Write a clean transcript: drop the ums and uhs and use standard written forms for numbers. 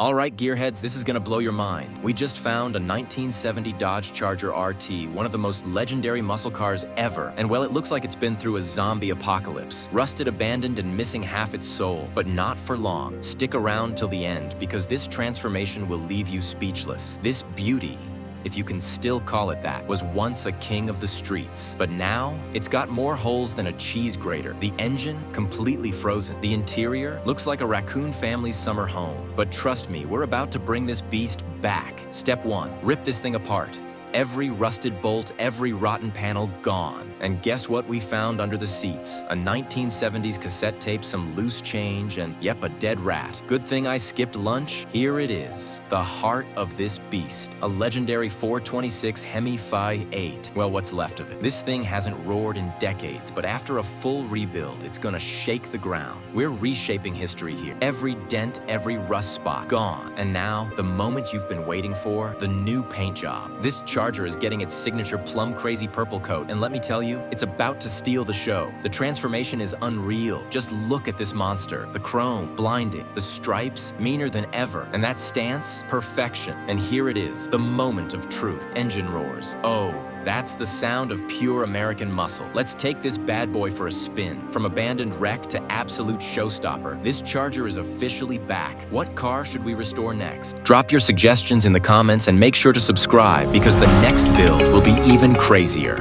All right, gearheads, this is gonna blow your mind. We just found a 1970 Dodge Charger RT, one of the most legendary muscle cars ever. And well, it looks like it's been through a zombie apocalypse. Rusted, abandoned, and missing half its soul. But not for long. Stick around till the end, because this transformation will leave you speechless. This beauty, if you can still call it that, was once a king of the streets. But now, it's got more holes than a cheese grater. The engine, completely frozen. The interior looks like a raccoon family's summer home. But trust me, we're about to bring this beast back. Step 1, rip this thing apart. Every rusted bolt, every rotten panel gone. And guess what we found under the seats? A 1970s cassette tape, some loose change, and yep, a dead rat. Good thing I skipped lunch. Here it is, the heart of this beast. A legendary 426 HEMI V8. Well, what's left of it. This thing hasn't roared in decades, but after a full rebuild, it's gonna shake the ground. We're reshaping history here. Every dent, every rust spot, gone. And now, the moment you've been waiting for, the new paint job. This Charger is getting its signature Plum Crazy Purple coat, and let me tell you, it's about to steal the show. The transformation is unreal. Just look at this monster. The chrome, blinding. The stripes, meaner than ever. And that stance, perfection. And here it is, the moment of truth. Engine roars. Oh, that's the sound of pure American muscle. Let's take this bad boy for a spin. From abandoned wreck to absolute showstopper, this Charger is officially back. What car should we restore next? Drop your suggestions in the comments and make sure to subscribe, because the next build will be even crazier.